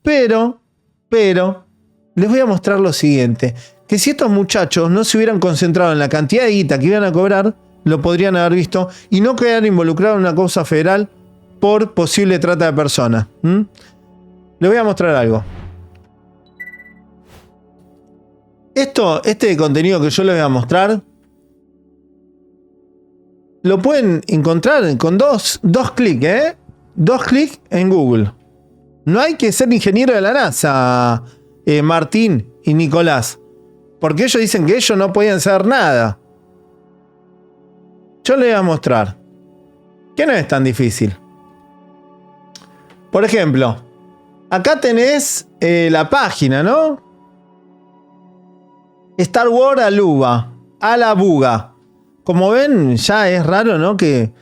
Pero, les voy a mostrar lo siguiente. Que si estos muchachos no se hubieran concentrado en la cantidad de guita que iban a cobrar, lo podrían haber visto y no quedar involucrados en una causa federal por posible trata de personas. Les voy a mostrar algo. Este contenido que yo les voy a mostrar, lo pueden encontrar con dos clics, ¿eh? 2 clics en Google. No hay que ser ingeniero de la NASA, Martín y Nicolás. Porque ellos dicen que ellos no podían saber nada. Yo les voy a mostrar. Que no es tan difícil. Por ejemplo, acá tenés la página, ¿no? Star Wars a la buga. Como ven, ya es raro, ¿no? Que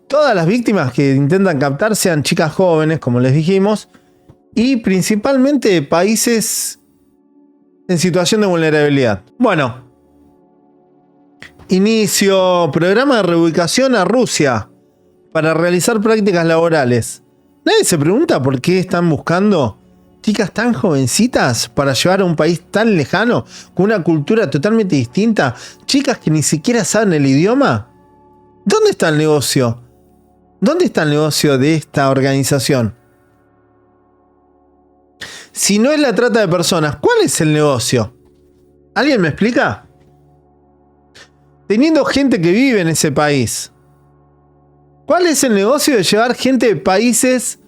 todas las víctimas que intentan captar sean chicas jóvenes, como les dijimos, y principalmente países en situación de vulnerabilidad. Bueno, inicio programa de reubicación a Rusia para realizar prácticas laborales. Nadie se pregunta por qué están buscando chicas tan jovencitas para llevar a un país tan lejano, con una cultura totalmente distinta, chicas que ni siquiera saben el idioma. ¿Dónde está el negocio? ¿Dónde está el negocio de esta organización? Si no es la trata de personas, ¿cuál es el negocio? ¿Alguien me explica? Teniendo gente que vive en ese país, ¿cuál es el negocio de llevar gente de países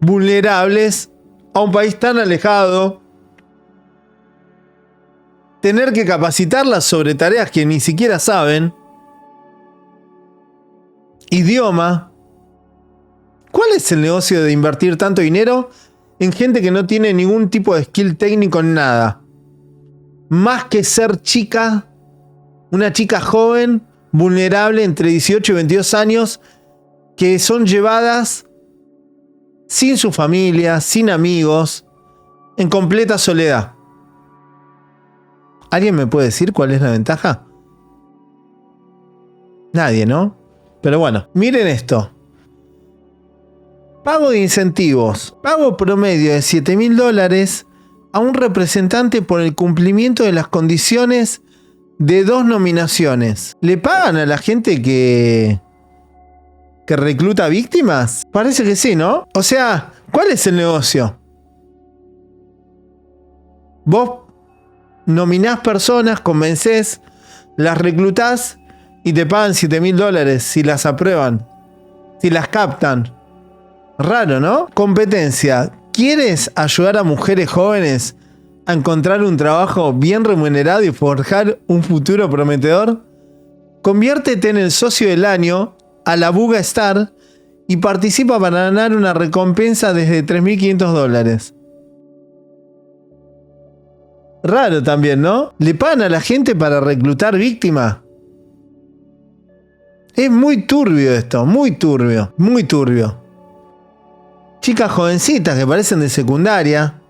vulnerables a un país tan alejado? Tener que capacitarlas sobre tareas que ni siquiera saben. Idioma. ¿Cuál es el negocio de invertir tanto dinero en gente que no tiene ningún tipo de skill técnico en nada? Más que ser chica, una chica joven, vulnerable, entre 18 y 22 años, que son llevadas sin su familia, sin amigos, en completa soledad. ¿Alguien me puede decir cuál es la ventaja? Nadie, ¿no? Pero bueno, miren esto. Pago de incentivos. Pago promedio de $7.000 a un representante por el cumplimiento de las condiciones de 2 nominaciones. ¿Le pagan a la gente que recluta víctimas? Parece que sí, ¿no? O sea, ¿cuál es el negocio? Vos nominás personas, convencés, las reclutás y te pagan $7.000 si las aprueban, si las captan. Raro, ¿no? Competencia. ¿Quieres ayudar a mujeres jóvenes a encontrar un trabajo bien remunerado y forjar un futuro prometedor? Conviértete en el socio del año a la Buga Star y participa para ganar una recompensa desde $3.500. Raro también, ¿no? ¿Le pagan a la gente para reclutar víctimas? Es muy turbio esto, muy turbio, muy turbio. Chicas jovencitas que parecen de secundaria.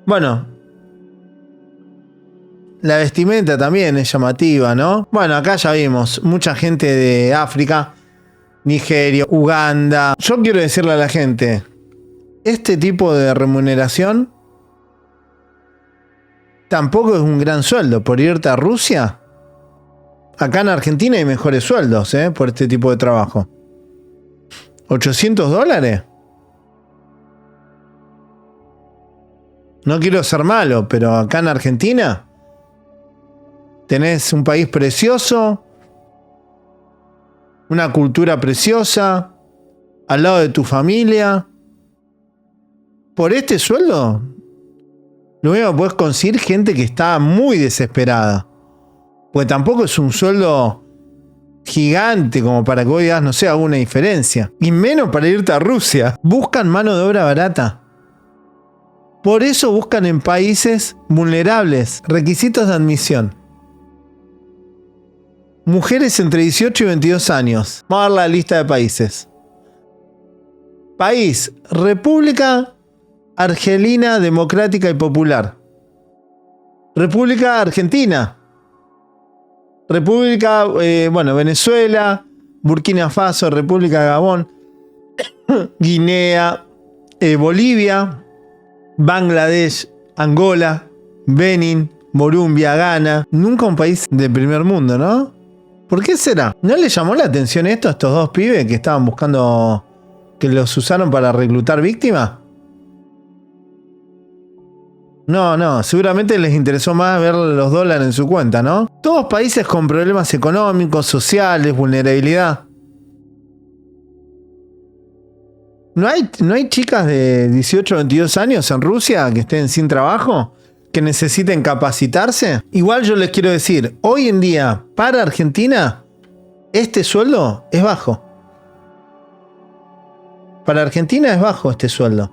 Bueno, la vestimenta también es llamativa, ¿no? Bueno, acá ya vimos mucha gente de África, Nigeria, Uganda. Yo quiero decirle a la gente, este tipo de remuneración tampoco es un gran sueldo. Por irte a Rusia, acá en Argentina hay mejores sueldos, por este tipo de trabajo. $800. No quiero ser malo, pero acá en Argentina tenés un país precioso, una cultura preciosa, al lado de tu familia. Por este sueldo, lo único que podés conseguir gente que está muy desesperada. Porque tampoco es un sueldo gigante como para que vos digas, no sé, haga una diferencia. Y menos para irte a Rusia. Buscan mano de obra barata. Por eso buscan en países vulnerables. Requisitos de admisión. Mujeres entre 18 y 22 años. Vamos a ver la lista de países. País: República Argelina Democrática y Popular. República Argentina. República, Venezuela, Burkina Faso, República de Gabón, Guinea, Bolivia, Bangladesh, Angola, Benin, Morumbia, Ghana. Nunca un país de primer mundo, ¿no? ¿Por qué será? ¿No le llamó la atención esto a estos dos pibes que estaban buscando, que los usaron para reclutar víctimas? No, seguramente les interesó más ver los dólares en su cuenta, ¿no? Todos países con problemas económicos, sociales, vulnerabilidad. ¿No hay chicas de 18 o 22 años en Rusia que estén sin trabajo? ¿Que necesiten capacitarse? Igual yo les quiero decir, hoy en día, para Argentina, este sueldo es bajo. Para Argentina es bajo este sueldo.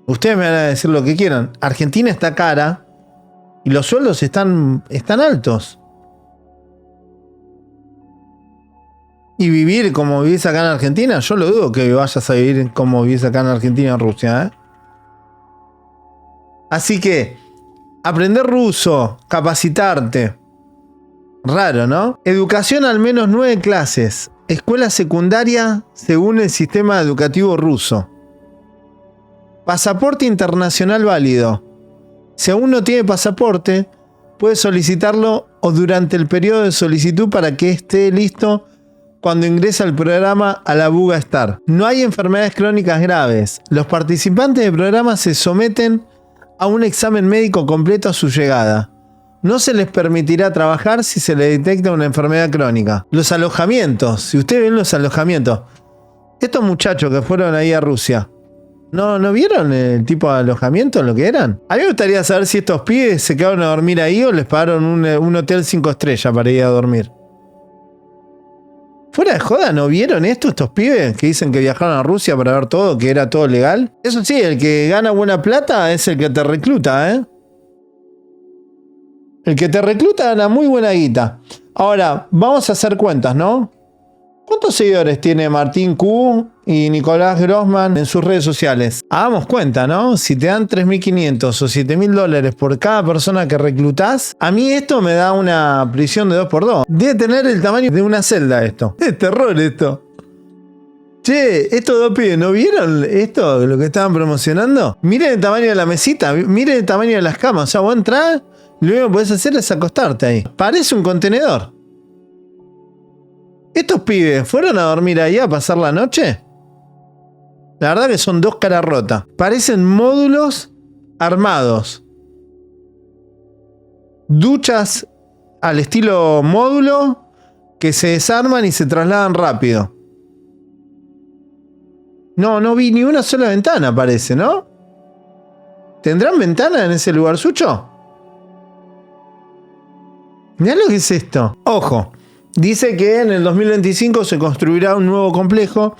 Ustedes me van a decir lo que quieran. Argentina está cara y los sueldos están altos. Y vivir como vivís acá en Argentina, yo lo dudo que vayas a vivir como vivís acá en Argentina o en Rusia, ¿eh? Así que, aprender ruso, capacitarte. Raro, ¿no? Educación al menos 9 clases. Escuela secundaria según el sistema educativo ruso. Pasaporte internacional válido. Si aún no tiene pasaporte, puede solicitarlo o durante el periodo de solicitud para que esté listo cuando ingresa al programa Alabuga Star. No hay enfermedades crónicas graves. Los participantes del programa se someten a un examen médico completo a su llegada. No se les permitirá trabajar si se les detecta una enfermedad crónica. Los alojamientos. Si ustedes ven los alojamientos. Estos muchachos que fueron ahí a Rusia. ¿No vieron el tipo de alojamiento, lo que eran? A mí me gustaría saber si estos pibes se quedaron a dormir ahí o les pagaron un hotel 5 estrellas para ir a dormir. Fuera de joda, ¿no vieron esto estos pibes que dicen que viajaron a Rusia para ver todo, que era todo legal? Eso sí, el que gana buena plata es el que te recluta, ¿eh? El que te recluta gana muy buena guita. Ahora, vamos a hacer cuentas, ¿no? ¿Cuántos seguidores tiene Martín Q y Nicolás Grossman en sus redes sociales? Hagamos cuenta, ¿no? Si te dan 3.500 o 7.000 dólares por cada persona que reclutás, a mí esto me da una prisión de 2x2. Debe tener el tamaño de una celda esto. Es terror esto. Che, estos dos pibes, ¿no vieron esto, lo que estaban promocionando? Miren el tamaño de la mesita, miren el tamaño de las camas. O sea, vos entrás, lo único que podés hacer es acostarte ahí. Parece un contenedor. ¿Estos pibes fueron a dormir ahí a pasar la noche? La verdad que son dos caras rotas. Parecen módulos armados. Duchas al estilo módulo que se desarman y se trasladan rápido. No vi ni una sola ventana, parece, ¿no? ¿Tendrán ventana en ese lugar sucho? Mirá lo que es esto. Ojo. Dice que en el 2025 se construirá un nuevo complejo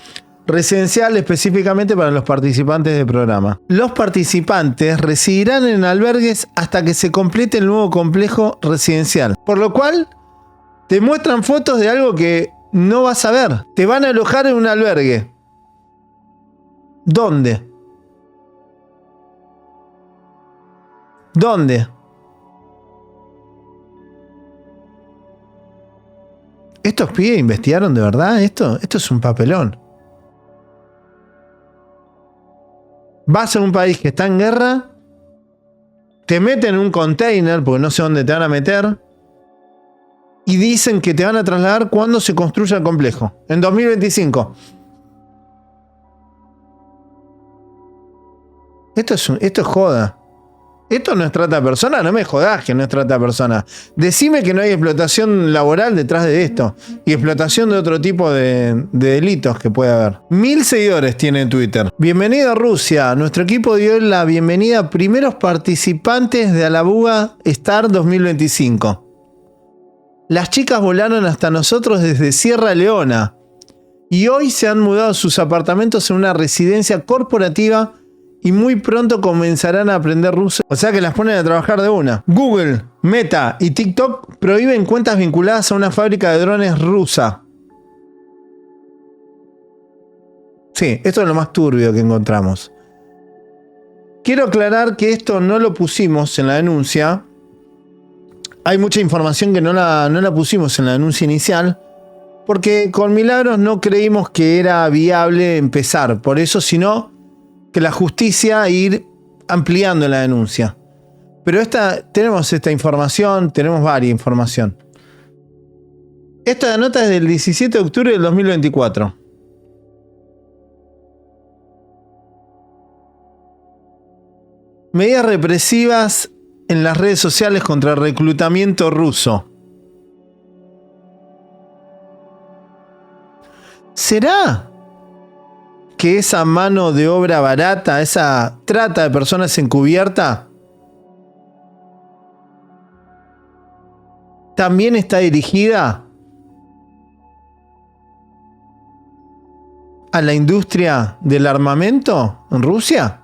residencial específicamente para los participantes del programa. Los participantes residirán en albergues hasta que se complete el nuevo complejo residencial. Por lo cual, te muestran fotos de algo que no vas a ver. Te van a alojar en un albergue. ¿Dónde? ¿Dónde? ¿Estos pibes investigaron de verdad esto? Esto es un papelón. Vas a un país que está en guerra, te meten en un container, porque no sé dónde te van a meter, y dicen que te van a trasladar cuando se construya el complejo, en 2025. Esto es joda. ¿Esto no es trata de personas? No me jodás que no es trata de personas. Decime que no hay explotación laboral detrás de esto. Y explotación de otro tipo de delitos que puede haber. 1000 seguidores tiene en Twitter. Bienvenido a Rusia. Nuestro equipo dio la bienvenida a primeros participantes de Alabuga Star 2025. Las chicas volaron hasta nosotros desde Sierra Leona. Y hoy se han mudado a sus apartamentos en una residencia corporativa y muy pronto comenzarán a aprender ruso. O sea que las ponen a trabajar de una. Google, Meta y TikTok prohíben cuentas vinculadas a una fábrica de drones rusa. Sí, esto es lo más turbio que encontramos. Quiero aclarar que esto no lo pusimos en la denuncia. Hay mucha información que no la pusimos en la denuncia inicial. Porque con Milagros no creímos que era viable empezar. Por eso, si no, que la justicia e ir ampliando la denuncia. Pero tenemos esta información, tenemos varias información. Esta nota es del 17 de octubre del 2024. Medidas represivas en las redes sociales contra el reclutamiento ruso. ¿Será que esa mano de obra barata, esa trata de personas encubierta, también está dirigida a la industria del armamento en Rusia?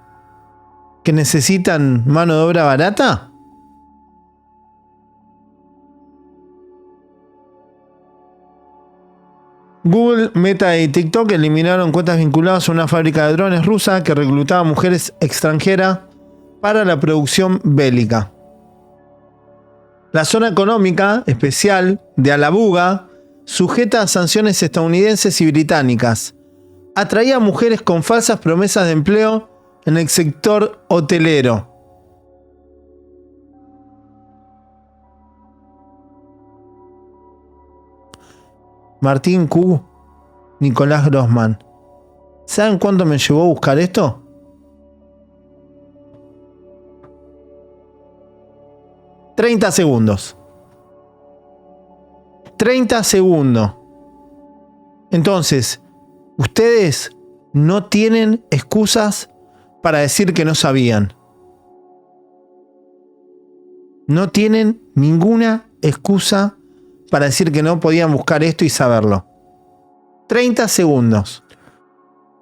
¿Que necesitan mano de obra barata? Google, Meta y TikTok eliminaron cuentas vinculadas a una fábrica de drones rusa que reclutaba mujeres extranjeras para la producción bélica. La zona económica especial de Alabuga, sujeta a sanciones estadounidenses y británicas, atraía a mujeres con falsas promesas de empleo en el sector hotelero. Martín Q, Nicolás Grossman. ¿Saben cuánto me llevó a buscar esto? 30 segundos. 30 segundos. Entonces, ustedes no tienen excusas para decir que no sabían. No tienen ninguna excusa para decir que no podían buscar esto y saberlo. 30 segundos.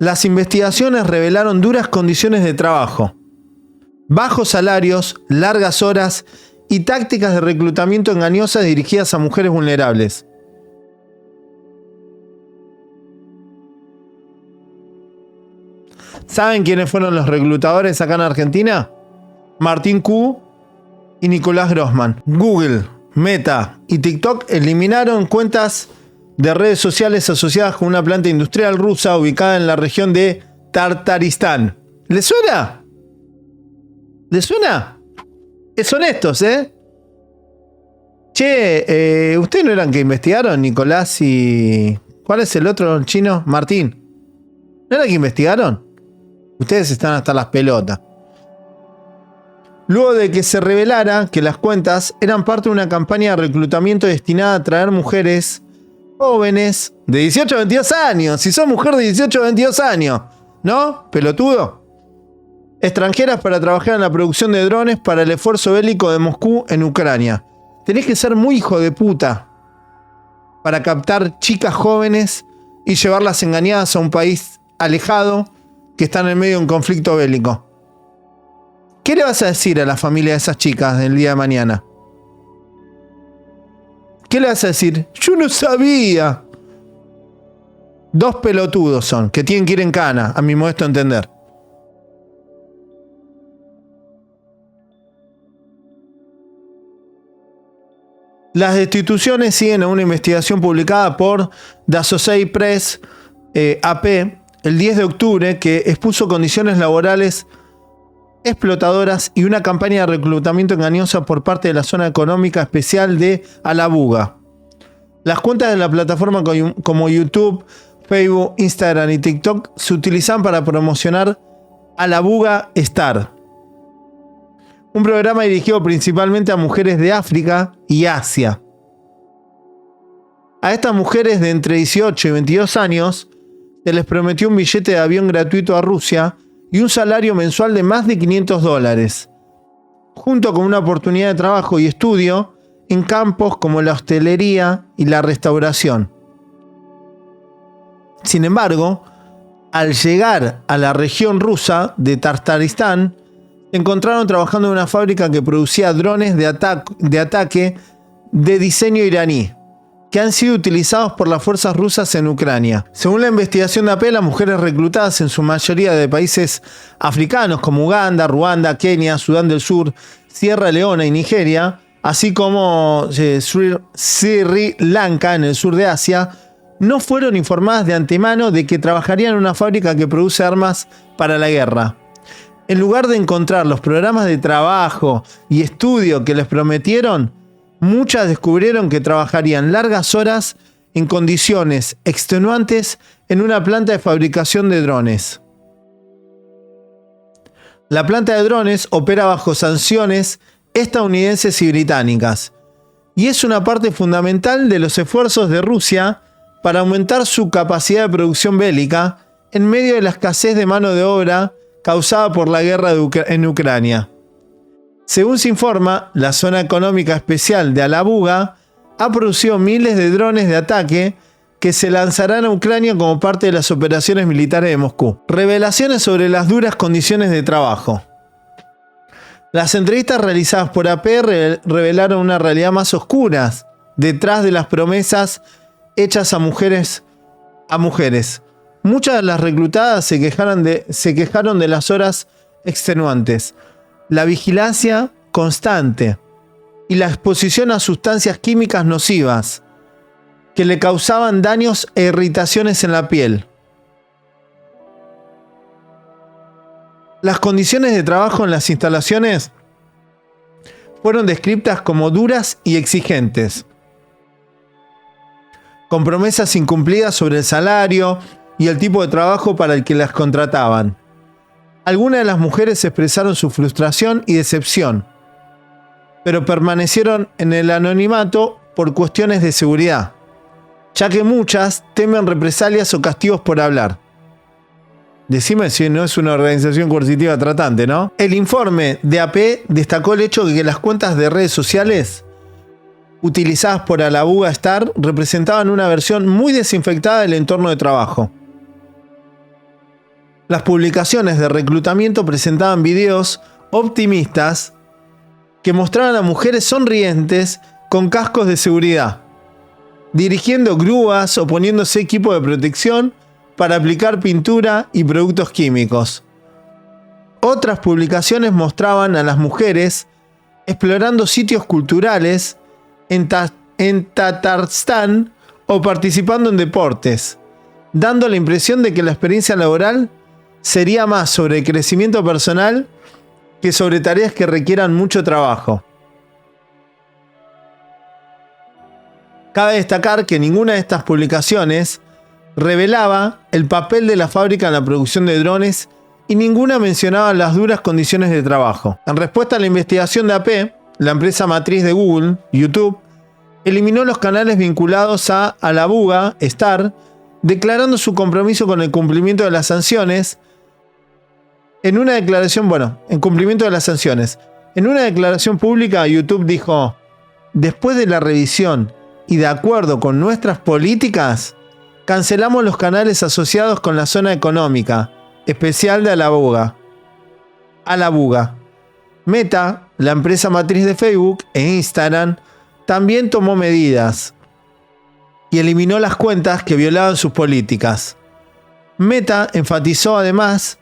Las investigaciones revelaron duras condiciones de trabajo, bajos salarios, largas horas y tácticas de reclutamiento engañosas dirigidas a mujeres vulnerables. ¿Saben quiénes fueron los reclutadores acá en Argentina? Martín Q y Nicolás Grossman. Google, Meta y TikTok eliminaron cuentas de redes sociales asociadas con una planta industrial rusa ubicada en la región de Tartaristán. ¿Les suena? ¿Les suena? Son estos, ¿eh? Che, ¿ustedes no eran que investigaron, Nicolás y... ¿Cuál es el otro chino? Martín. ¿No era que investigaron? Ustedes están hasta las pelotas. Luego de que se revelara que las cuentas eran parte de una campaña de reclutamiento destinada a atraer mujeres jóvenes de 18 a 22 años. Si sos mujer de 18 a 22 años, ¿no? Pelotudo. Extranjeras para trabajar en la producción de drones para el esfuerzo bélico de Moscú en Ucrania. Tenés que ser muy hijo de puta para captar chicas jóvenes y llevarlas engañadas a un país alejado que está en el medio de un conflicto bélico. ¿Qué le vas a decir a la familia de esas chicas del día de mañana? ¿Qué le vas a decir? Yo no sabía. Dos pelotudos son, que tienen que ir en cana, a mi modesto entender. Las destituciones siguen a una investigación publicada por The Associated Press, AP, el 10 de octubre, que expuso condiciones laborales explotadoras y una campaña de reclutamiento engañosa por parte de la zona económica especial de Alabuga. Las cuentas de la plataforma como YouTube, Facebook, Instagram y TikTok se utilizan para promocionar Alabuga Star, un programa dirigido principalmente a mujeres de África y Asia. A estas mujeres de entre 18 y 22 años se les prometió un billete de avión gratuito a Rusia y un salario mensual de más de $500, junto con una oportunidad de trabajo y estudio en campos como la hostelería y la restauración. Sin embargo, al llegar a la región rusa de Tartaristán, se encontraron trabajando en una fábrica que producía drones de ataque de diseño iraní, que han sido utilizados por las fuerzas rusas en Ucrania. Según la investigación de AP, las mujeres reclutadas en su mayoría de países africanos como Uganda, Ruanda, Kenia, Sudán del Sur, Sierra Leona y Nigeria, así como Sri Lanka en el sur de Asia, no fueron informadas de antemano de que trabajarían en una fábrica que produce armas para la guerra. En lugar de encontrar los programas de trabajo y estudio que les prometieron, muchas descubrieron que trabajarían largas horas en condiciones extenuantes en una planta de fabricación de drones. La planta de drones opera bajo sanciones estadounidenses y británicas, y es una parte fundamental de los esfuerzos de Rusia para aumentar su capacidad de producción bélica en medio de la escasez de mano de obra causada por la guerra en Ucrania. Según se informa, la zona económica especial de Alabuga ha producido miles de drones de ataque que se lanzarán a Ucrania como parte de las operaciones militares de Moscú. Revelaciones sobre las duras condiciones de trabajo. Las entrevistas realizadas por AP revelaron una realidad más oscura detrás de las promesas hechas a mujeres. Muchas de las reclutadas se quejaron de las horas extenuantes, la vigilancia constante y la exposición a sustancias químicas nocivas que le causaban daños e irritaciones en la piel. Las condiciones de trabajo en las instalaciones fueron descritas como duras y exigentes, con promesas incumplidas sobre el salario y el tipo de trabajo para el que las contrataban. Algunas de las mujeres expresaron su frustración y decepción, pero permanecieron en el anonimato por cuestiones de seguridad, ya que muchas temen represalias o castigos por hablar. Decime si no es una organización coercitiva tratante, ¿no? El informe de AP destacó el hecho de que las cuentas de redes sociales utilizadas por Alabuga Star representaban una versión muy desinfectada del entorno de trabajo. Las publicaciones de reclutamiento presentaban videos optimistas que mostraban a mujeres sonrientes con cascos de seguridad, dirigiendo grúas o poniéndose equipo de protección para aplicar pintura y productos químicos. Otras publicaciones mostraban a las mujeres explorando sitios culturales en Tatarstán o participando en deportes, dando la impresión de que la experiencia laboral sería más sobre crecimiento personal que sobre tareas que requieran mucho trabajo. Cabe destacar que ninguna de estas publicaciones revelaba el papel de la fábrica en la producción de drones y ninguna mencionaba las duras condiciones de trabajo. En respuesta a la investigación de AP, la empresa matriz de Google, YouTube, eliminó los canales vinculados a Alabuga Star, declarando su compromiso con el cumplimiento de las sanciones. En una declaración pública, YouTube dijo: después de la revisión y de acuerdo con nuestras políticas, cancelamos los canales asociados con la zona económica especial de Alabuga. Meta, la empresa matriz de Facebook e Instagram, también tomó medidas y eliminó las cuentas que violaban sus políticas. Meta enfatizó además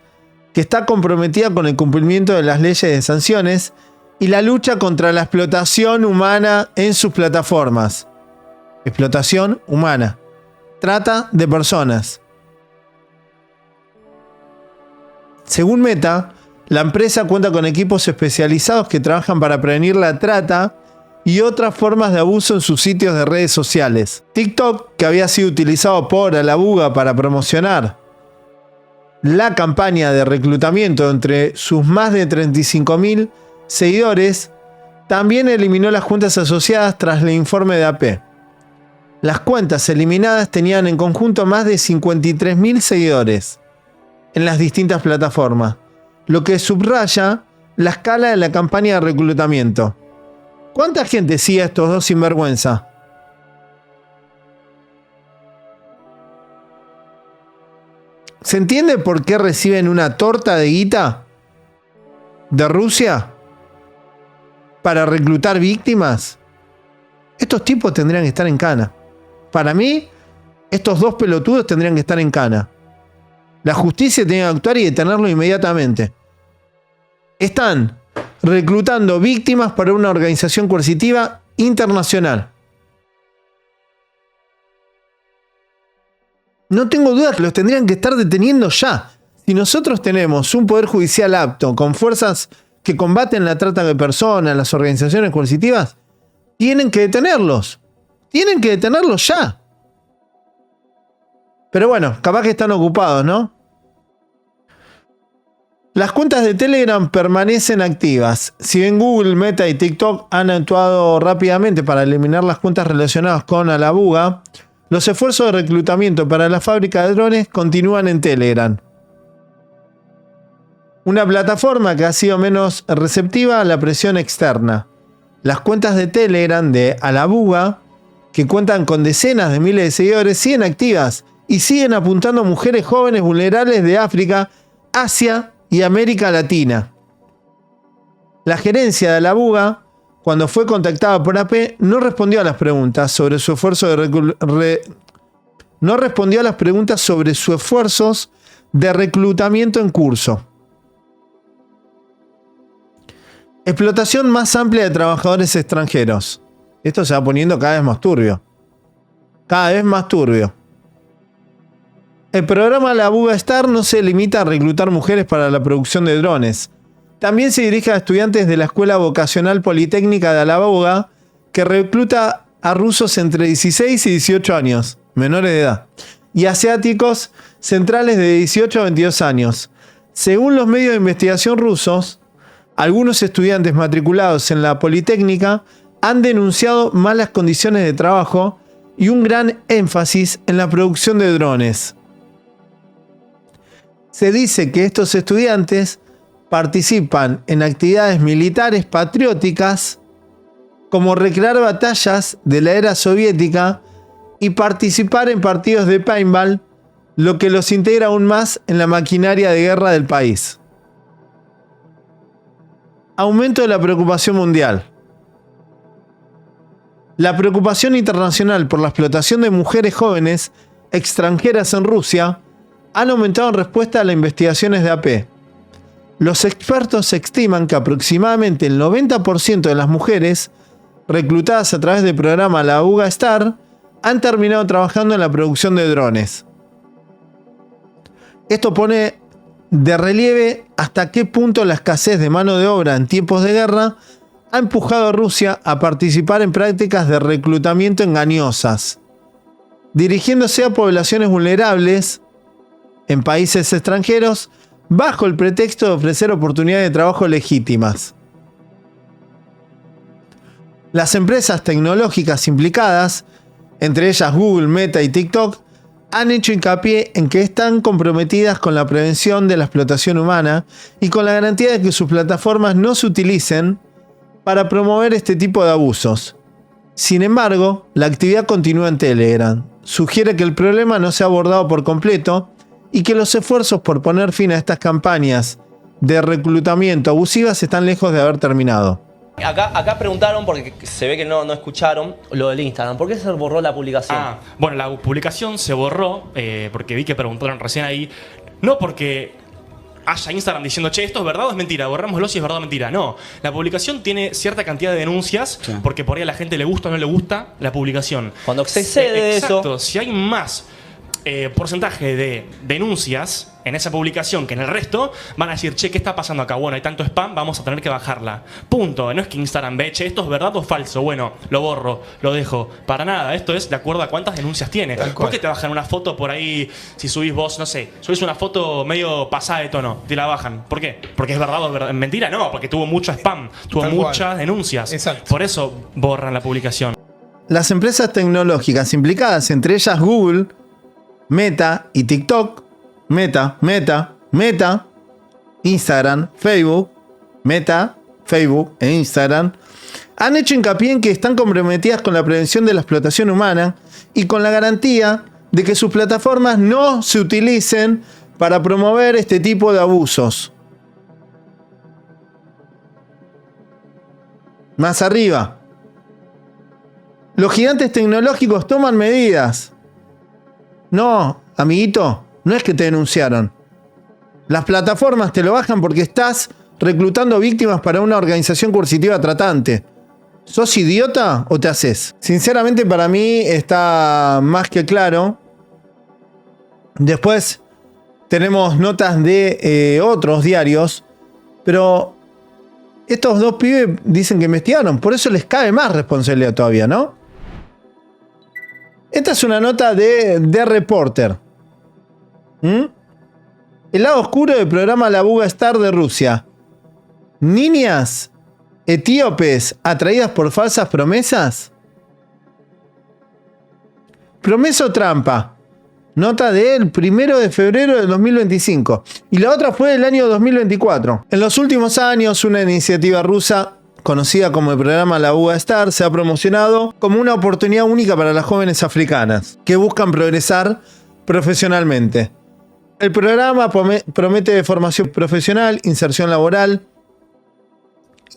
que está comprometida con el cumplimiento de las leyes de sanciones y la lucha contra la explotación humana en sus plataformas. Explotación humana. Trata de personas. Según Meta, la empresa cuenta con equipos especializados que trabajan para prevenir la trata y otras formas de abuso en sus sitios de redes sociales. TikTok, que había sido utilizado por Alabuga para promocionar la campaña de reclutamiento entre sus más de 35.000 seguidores, también eliminó las cuentas asociadas tras el informe de AP. Las cuentas eliminadas tenían en conjunto más de 53.000 seguidores en las distintas plataformas, lo que subraya la escala de la campaña de reclutamiento. ¿Cuánta gente sigue a estos dos sinvergüenza? ¿Se entiende por qué reciben una torta de guita de Rusia para reclutar víctimas? Estos tipos tendrían que estar en cana. Para mí, estos dos pelotudos tendrían que estar en cana. La justicia tiene que actuar y detenerlo inmediatamente. Están reclutando víctimas para una organización coercitiva internacional. No tengo duda que los tendrían que estar deteniendo ya. Si nosotros tenemos un poder judicial apto, con fuerzas que combaten la trata de personas, las organizaciones coercitivas, tienen que detenerlos. Tienen que detenerlos ya. Pero bueno, capaz que están ocupados, ¿no? Las cuentas de Telegram permanecen activas. Si bien Google, Meta y TikTok han actuado rápidamente para eliminar las cuentas relacionadas con Alabuga, los esfuerzos de reclutamiento para la fábrica de drones continúan en Telegram. Una plataforma que ha sido menos receptiva a la presión externa. Las cuentas de Telegram de Alabuga, que cuentan con decenas de miles de seguidores, siguen activas y siguen apuntando a mujeres jóvenes vulnerables de África, Asia y América Latina. La gerencia de Alabuga, cuando fue contactada por AP, no respondió a las preguntas sobre su esfuerzo esfuerzos de reclutamiento en curso. Explotación más amplia de trabajadores extranjeros. Esto se va poniendo cada vez más turbio. Cada vez más turbio. El programa Alabuga Star no se limita a reclutar mujeres para la producción de drones. También se dirige a estudiantes de la Escuela Vocacional Politécnica de Alabuga, que recluta a rusos entre 16 y 18 años, menores de edad, y asiáticos centrales de 18 a 22 años. Según los medios de investigación rusos, algunos estudiantes matriculados en la Politécnica han denunciado malas condiciones de trabajo y un gran énfasis en la producción de drones. Se dice que estos estudiantes participan en actividades militares patrióticas como recrear batallas de la era soviética y participar en partidos de paintball, lo que los integra aún más en la maquinaria de guerra del país. Aumento de la preocupación mundial. La preocupación internacional por la explotación de mujeres jóvenes extranjeras en Rusia han aumentado en respuesta a las investigaciones de AP. Los expertos estiman que aproximadamente el 90% de las mujeres reclutadas a través del programa Alabuga Star han terminado trabajando en la producción de drones. Esto pone de relieve hasta qué punto la escasez de mano de obra en tiempos de guerra ha empujado a Rusia a participar en prácticas de reclutamiento engañosas, dirigiéndose a poblaciones vulnerables en países extranjeros bajo el pretexto de ofrecer oportunidades de trabajo legítimas. Las empresas tecnológicas implicadas, entre ellas Google, Meta y TikTok, han hecho hincapié en que están comprometidas con la prevención de la explotación humana y con la garantía de que sus plataformas no se utilicen para promover este tipo de abusos. Sin embargo, la actividad continúa en Telegram. Sugiere que el problema no se ha abordado por completo y que los esfuerzos por poner fin a estas campañas de reclutamiento abusivas están lejos de haber terminado. Acá preguntaron, porque se ve que no escucharon, lo del Instagram. ¿Por qué se borró la publicación? Bueno, la publicación se borró porque vi que preguntaron recién ahí. No porque haya Instagram diciendo, che, esto es verdad o es mentira, borrámoslo si es verdad o mentira. No, la publicación tiene cierta cantidad de denuncias, sí, porque por ahí a la gente le gusta o no le gusta la publicación. Cuando se excede de eso... Exacto, si hay más porcentaje de denuncias en esa publicación que en el resto, van a decir, che, ¿qué está pasando acá? Bueno, hay tanto spam, vamos a tener que bajarla. Punto. No es que Instagram ve, che, ¿esto es verdad o falso? Bueno, lo borro, lo dejo. Para nada, esto es de acuerdo a cuántas denuncias tiene. ¿Por qué te bajan una foto por ahí si subís vos, no sé, subís una foto medio pasada de tono, te la bajan? ¿Por qué? ¿Porque es verdad o es verdad? Mentira, no, porque tuvo mucho spam, tuvo muchas denuncias. Exacto. Por eso borran la publicación. Las empresas tecnológicas implicadas, entre ellas Google, Meta y TikTok, Meta, Instagram, Facebook, Meta, Facebook e Instagram, han hecho hincapié en que están comprometidas con la prevención de la explotación humana y con la garantía de que sus plataformas no se utilicen para promover este tipo de abusos. Más arriba, los gigantes tecnológicos toman medidas. No, amiguito, no es que te denunciaron. Las plataformas te lo bajan porque estás reclutando víctimas para una organización coercitiva tratante. ¿Sos idiota o te haces? Sinceramente, para mí está más que claro Después tenemos notas de otros diarios, pero estos dos pibes dicen que investigaron, por eso les cabe más responsabilidad todavía, ¿no? Esta es una nota de The Reporter. El lado oscuro del programa La Buga Star de Rusia. Niñas etíopes atraídas por falsas promesas. Promesa o trampa. Nota del 1 de febrero del 2025. Y la otra fue del año 2024. En los últimos años, una iniciativa rusa conocida como el programa La Buga Star se ha promocionado como una oportunidad única para las jóvenes africanas que buscan progresar profesionalmente. El programa promete formación profesional, inserción laboral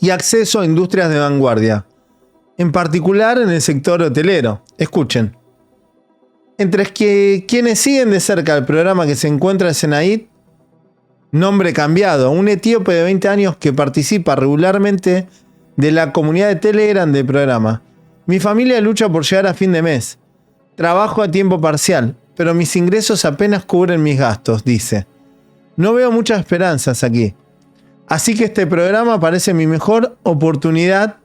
y acceso a industrias de vanguardia, en particular en el sector hotelero. Escuchen. Entre quienes siguen de cerca el programa que se encuentra en Senaid, nombre cambiado, un etíope de 20 años que participa regularmente de la comunidad de Telegram del programa. Mi familia lucha por llegar a fin de mes. Trabajo a tiempo parcial, pero mis ingresos apenas cubren mis gastos, dice. No veo muchas esperanzas aquí. Así que este programa parece mi mejor oportunidad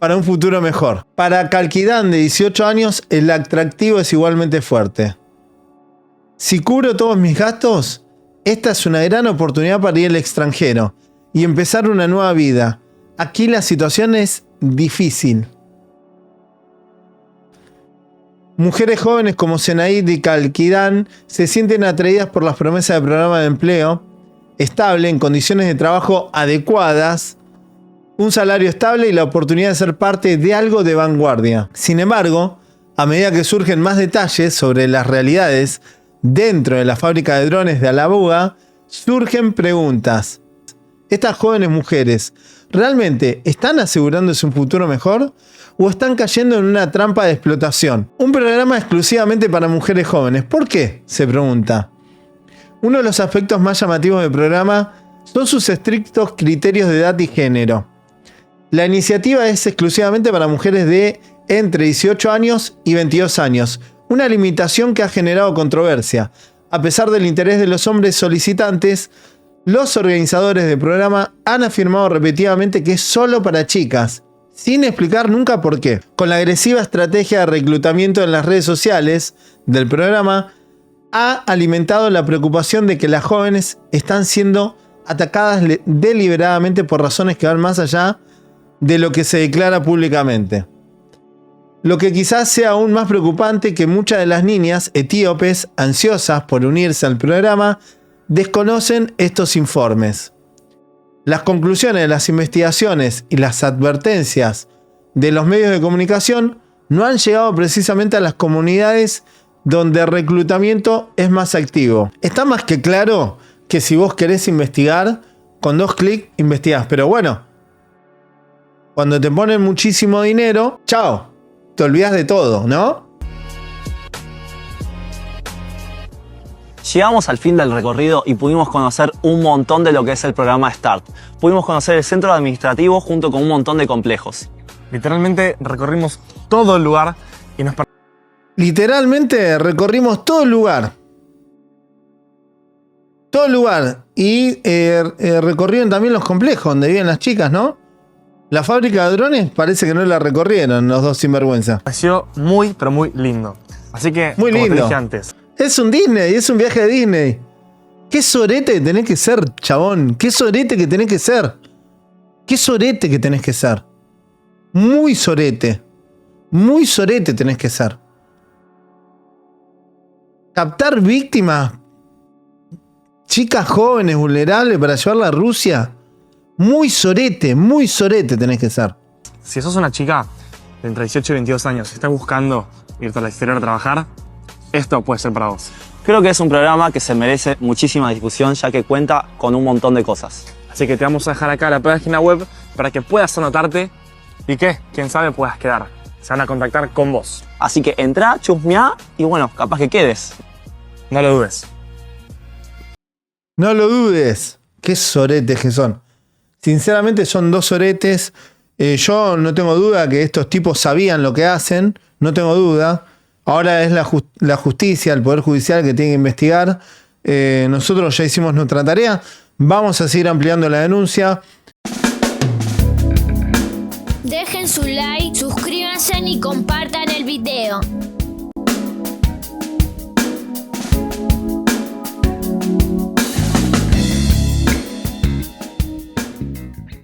para un futuro mejor. Para Kalkidan, de 18 años, el atractivo es igualmente fuerte. Si cubro todos mis gastos, esta es una gran oportunidad para ir al extranjero y empezar una nueva vida. Aquí la situación es difícil. Mujeres jóvenes como Senaid y Kalkidan se sienten atraídas por las promesas del programa de empleo estable en condiciones de trabajo adecuadas, un salario estable y la oportunidad de ser parte de algo de vanguardia. Sin embargo, a medida que surgen más detalles sobre las realidades dentro de la fábrica de drones de Alabuga, surgen preguntas. ¿Estas jóvenes mujeres realmente están asegurándose un futuro mejor o están cayendo en una trampa de explotación? Un programa exclusivamente para mujeres jóvenes. ¿Por qué?, se pregunta. Uno de los aspectos más llamativos del programa son sus estrictos criterios de edad y género. La iniciativa es exclusivamente para mujeres de entre 18 años y 22 años, una limitación que ha generado controversia. A pesar del interés de los hombres solicitantes, los organizadores del programa han afirmado repetidamente que es solo para chicas, sin explicar nunca por qué. Con la agresiva estrategia de reclutamiento en las redes sociales del programa, ha alimentado la preocupación de que las jóvenes están siendo atacadas deliberadamente por razones que van más allá de lo que se declara públicamente. Lo que quizás sea aún más preocupante que muchas de las niñas etíopes ansiosas por unirse al programa desconocen estos informes. Las conclusiones de las investigaciones y las advertencias de los medios de comunicación no han llegado precisamente a las comunidades donde el reclutamiento es más activo. Está más que claro que si vos querés investigar, con 2 clics investigás. Pero bueno, cuando te ponen muchísimo dinero, chao, te olvidas de todo, ¿no? Llegamos al fin del recorrido y pudimos conocer un montón de lo que es el programa START. Pudimos conocer el centro administrativo junto con un montón de complejos. Literalmente recorrimos todo el lugar y nos Literalmente recorrimos todo el lugar. Todo el lugar. Y recorrieron también los complejos donde viven las chicas, ¿no? La fábrica de drones parece que no la recorrieron los dos sinvergüenza. pareció muy, pero muy lindo. Así que, Muy como lindo. te dije antes, Es un Disney, es un viaje de Disney. Qué sorete que tenés que ser, chabón. Qué sorete que tenés que ser. Qué sorete que tenés que ser. Muy sorete. Muy sorete tenés que ser. Captar víctimas, chicas jóvenes, vulnerables para llevarla a Rusia. Muy sorete tenés que ser. si sos una chica de entre 18 y 22 años y estás buscando irte al exterior a trabajar, esto puede ser para vos. Creo que es un programa que se merece muchísima discusión ya que cuenta con un montón de cosas. Así que te vamos a dejar acá la página web para que puedas anotarte y que, quién sabe, puedas quedar. Se van a contactar con vos. Así que entra, chusmeá y bueno, capaz que quedes. No lo dudes. No lo dudes. Qué soretes que son. Sinceramente son 2 soretes. Yo no tengo duda que estos tipos sabían lo que hacen. No tengo duda. Ahora es la justicia, el Poder Judicial que tiene que investigar. Nosotros ya hicimos nuestra tarea. Vamos a seguir ampliando la denuncia. Dejen su like, suscríbanse y compartan el video.